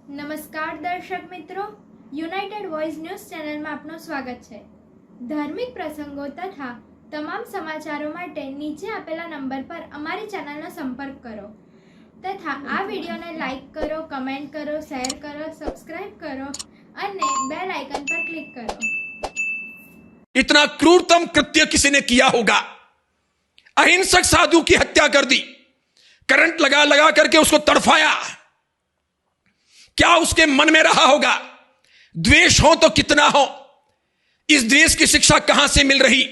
નમસ્કાર દર્શક મિત્રો, યુનાઇટેડ વોઇસ ન્યૂઝ ચેનલમાં આપનું સ્વાગત છે। ધાર્મિક પ્રસંગો તથા તમામ સમાચારો માટે નીચે આપેલા નંબર પર અમારી ચેનલનો સંપર્ક કરો તથા આ વિડીયોને લાઈક કરો, કમેન્ટ કરો, શેર કરો, સબસ્ક્રાઇબ કરો અને બેલ આઇકન પર ક્લિક કરો। इतना क्रूरतम कृत्य किसी ने किया होगा। अहिंसक साधु की हत्या कर दी, करंट लगा लगा करके उसको तड़फाया। क्या उसके मन में रहा होगा? द्वेष हो तो कितना हो, इस द्वेष की शिक्षा कहां से मिल रही?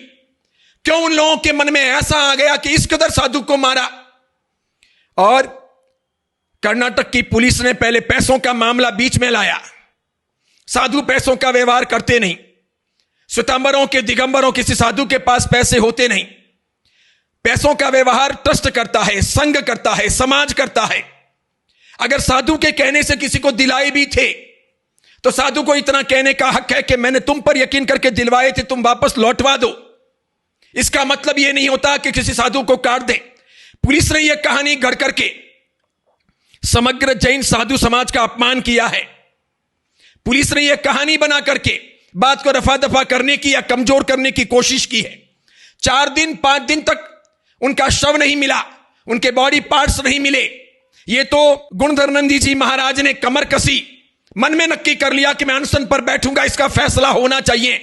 क्यों उन लोगों के मन में ऐसा आ गया कि इस कदर साधु को मारा? और कर्नाटक की पुलिस ने पहले पैसों का मामला बीच में लाया। साधु पैसों का व्यवहार करते नहीं, श्वेतांबरों के दिगंबरों किसी साधु के पास पैसे होते नहीं। पैसों का व्यवहार ट्रस्ट करता है, संघ करता है, समाज करता है। अगर साधु के कहने से किसी को दिलाए भी थे तो साधु को इतना कहने का हक है कि मैंने तुम पर यकीन करके दिलवाए थे, तुम वापस लौटवा दो। इसका मतलब यह नहीं होता कि किसी साधु को काट दे। पुलिस ने यह कहानी गढ़ करके समग्र जैन साधु समाज का अपमान किया है। पुलिस ने यह कहानी बना करके बात को रफा दफा करने की या कमजोर करने की कोशिश की है। 4 दिन 5 दिन तक उनका शव नहीं मिला, उनके बॉडी पार्ट्स नहीं मिले। ये तो गुणधरनंदी जी महाराज ने कमर कसी, मन में नक्की कर लिया कि मैं अनशन पर बैठूंगा, इसका फैसला होना चाहिए।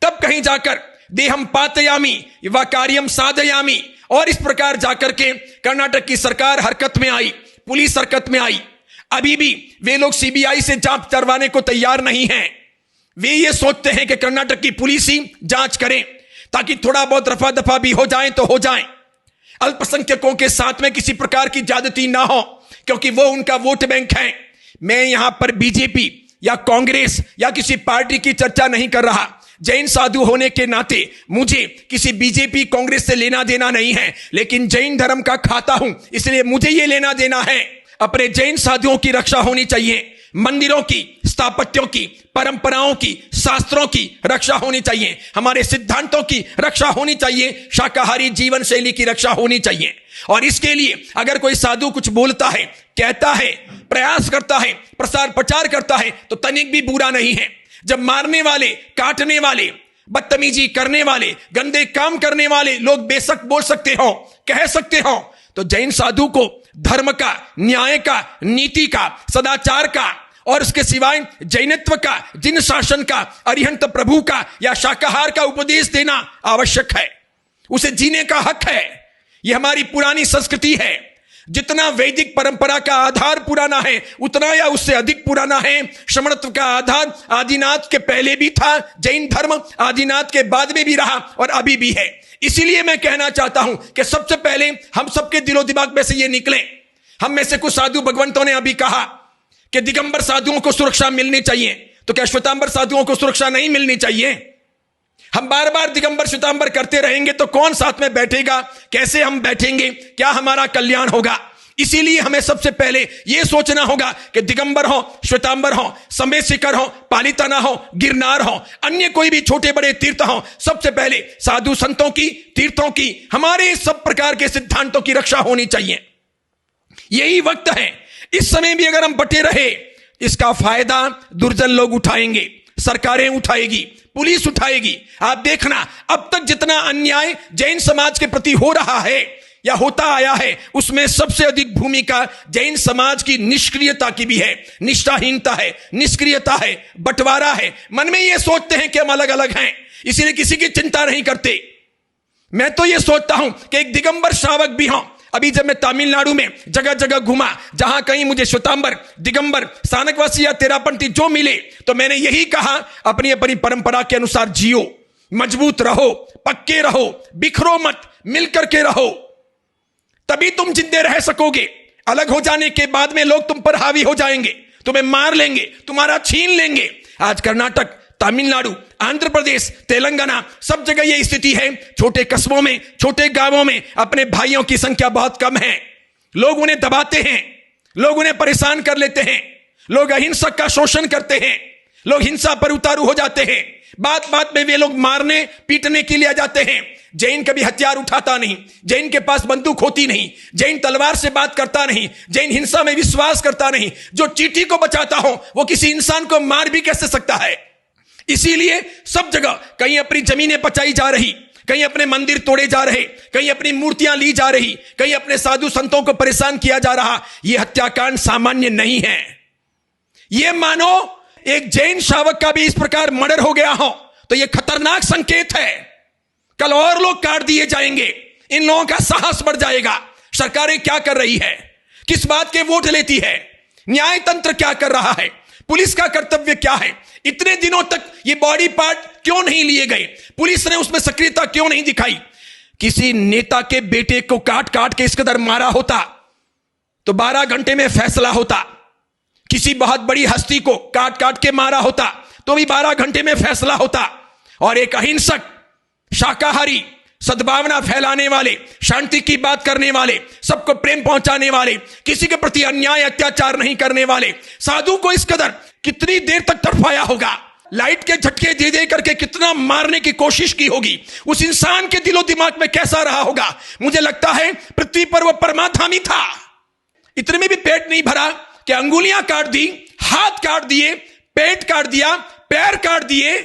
तब कहीं जाकर देहम पातयामी व कार्यम साधयामी, और इस प्रकार जाकर के कर्नाटक की सरकार हरकत में आई, पुलिस हरकत में आई। अभी भी वे लोग सीबीआई से जांच करवाने को तैयार नहीं हैं। वे ये सोचते हैं कि कर्नाटक की पुलिस ही जांच करें ताकि थोड़ा बहुत रफा दफा भी हो जाए तो हो जाए, अल्पसंख्यकों के साथ में किसी प्रकार की ज्यादती ना हो, क्योंकि वो उनका वोट बैंक है। मैं यहां पर बीजेपी या कांग्रेस या किसी पार्टी की चर्चा नहीं कर रहा। जैन साधु होने के नाते मुझे किसी बीजेपी कांग्रेस से लेना देना नहीं है, लेकिन जैन धर्म का खाता हूं, इसलिए मुझे यह लेना देना है। अपने जैन साधुओं की रक्षा होनी चाहिए, मंदिरों की, स्थापत्यों की, परंपराओं की, शास्त्रों की रक्षा होनी चाहिए, हमारे सिद्धांतों की रक्षा होनी चाहिए, शाकाहारी जीवन शैली की रक्षा होनी चाहिए। और इसके लिए अगर कोई साधु कुछ बोलता है, कहता है, प्रयास करता है, प्रसार प्रचार करता है तो तनिक भी बुरा नहीं है। जब मारने वाले, काटने वाले, बदतमीजी करने वाले, गंदे काम करने वाले लोग बेशक बोल सकते हो, कह सकते हो, तो जैन साधु को धर्म का, न्याय का, नीति का, सदाचार का और उसके सिवाय जैनत्व का, जिन शासन का, अरिहंत प्रभु का या शाकाहार का उपदेश देना आवश्यक है। उसे जीने का हक है। यह हमारी पुरानी संस्कृति है। जितना वैदिक परंपरा का आधार पुराना है उतना या उससे अधिक पुराना है श्रमणत्व का आधार। आदिनाथ के पहले भी था, जैन धर्म आदिनाथ के बाद में भी रहा और अभी भी है। इसीलिए मैं कहना चाहता हूं कि सबसे पहले हम सबके दिलो दिमाग में से ये निकले। हम में से कुछ साधु भगवंतों ने अभी कहा कि दिगंबर साधुओं को सुरक्षा मिलनी चाहिए, तो क्या श्वेतांबर साधुओं को सुरक्षा नहीं मिलनी चाहिए? हम बार बार दिगंबर श्वेतांबर करते रहेंगे तो कौन साथ में बैठेगा? कैसे हम बैठेंगे? क्या हमारा कल्याण होगा? इसीलिए हमें सबसे पहले यह सोचना होगा कि दिगंबर हो, श्वेतांबर हो, समेत शिखर हो, पालिताना हो, गिरनार हो, अन्य कोई भी छोटे बड़े तीर्थ हो, सबसे पहले साधु संतों की, तीर्थों की, हमारे सब प्रकार के सिद्धांतों की रक्षा होनी चाहिए। यही वक्त है। इस समय भी अगर हम बटे रहे, इसका फायदा दुर्जन लोग उठाएंगे, सरकारें उठाएगी, पुलिस उठाएगी। आप देखना, अब तक जितना अन्याय जैन समाज के प्रति हो रहा है या होता आया है, उसमें सबसे अधिक भूमिका जैन समाज की निष्क्रियता की भी है। निष्ठाहीनता है, निष्क्रियता है, बंटवारा है। मन में यह सोचते हैं कि हम अलग अलग हैं, इसीलिए किसी की चिंता नहीं करते। मैं तो यह सोचता हूं कि एक दिगंबर श्रावक भी हो। अभी जब मैं तमिलनाडु में जगह जगह घूमा, जहां कहीं मुझे श्वेतांबर, दिगंबर, सानकवासी या तेरापंथी जो मिले, तो मैंने यही कहा, अपनी अपनी परंपरा के अनुसार जियो, मजबूत रहो, पक्के रहो, बिखरो मत, मिलकर के रहो, तभी तुम जिंदे रह सकोगे। अलग हो जाने के बाद में लोग तुम पर हावी हो जाएंगे, तुम्हें मार लेंगे, तुम्हारा छीन लेंगे। आज कर्नाटक, तमिलनाडु, आंध्र प्रदेश, तेलंगाना, सब जगह यह स्थिति है। छोटे कस्बों में, छोटे गांवों में अपने भाइयों की संख्या बहुत कम है। लोग उन्हें दबाते हैं, लोग उन्हें परेशान कर लेते हैं, लोग अहिंसक का शोषण करते हैं, लोग हिंसा पर उतारू हो जाते हैं। बात बात में वे लोग मारने पीटने के लिए आ जाते हैं। जैन कभी हथियार उठाता नहीं, जैन के पास बंदूक होती नहीं, जैन तलवार से बात करता नहीं, जैन हिंसा में विश्वास करता नहीं। जो चींटी को बचाता हो वो किसी इंसान को मार भी कैसे सकता है। इसीलिए सब जगह कहीं अपनी जमीनें बचाई जा रही, कहीं अपने मंदिर तोड़े जा रहे, कहीं अपनी मूर्तियां ली जा रही, कहीं अपने साधु संतों को परेशान किया जा रहा। यह हत्याकांड सामान्य नहीं है। यह मानो एक जैन शावक का भी इस प्रकार मर्डर हो गया हो तो यह खतरनाक संकेत है। कल और लोग काट दिए जाएंगे, इन लोगों का साहस बढ़ जाएगा। सरकारें क्या कर रही है, किस बात के वोट लेती है, न्याय तंत्र क्या कर रहा है, पुलिस का कर्तव्य क्या है। इतने दिनों तक ये बॉडी पार्ट क्यों नहीं लिए गए, पुलिस ने उसमें सक्रियता क्यों नहीं दिखाई। किसी नेता के बेटे को काट काट के इस कदर मारा होता तो 12 घंटे में फैसला होता। किसी बहुत बड़ी हस्ती को काट काट के मारा होता तो भी 12 घंटे में फैसला होता। और एक अहिंसक, शाकाहारी, सद्भावना फैलाने वाले, शांति की बात करने वाले, सबको प्रेम पहुंचाने वाले, किसी के प्रति अन्याय अत्याचार नहीं करने वाले साधु को इस कदर कितनी देर तक तड़पाया होगा, लाइट के झटके दे दे करके कितना मारने की कोशिश की होगी, उस इंसान के दिलो दिमाग में कैसा रहा होगा। मुझे लगता है पृथ्वी पर वह परमाधामी था। इतने में भी पेट नहीं भरा कि अंगुलियां काट दी, हाथ काट दिए, पेट काट दिया, पैर काट दिए,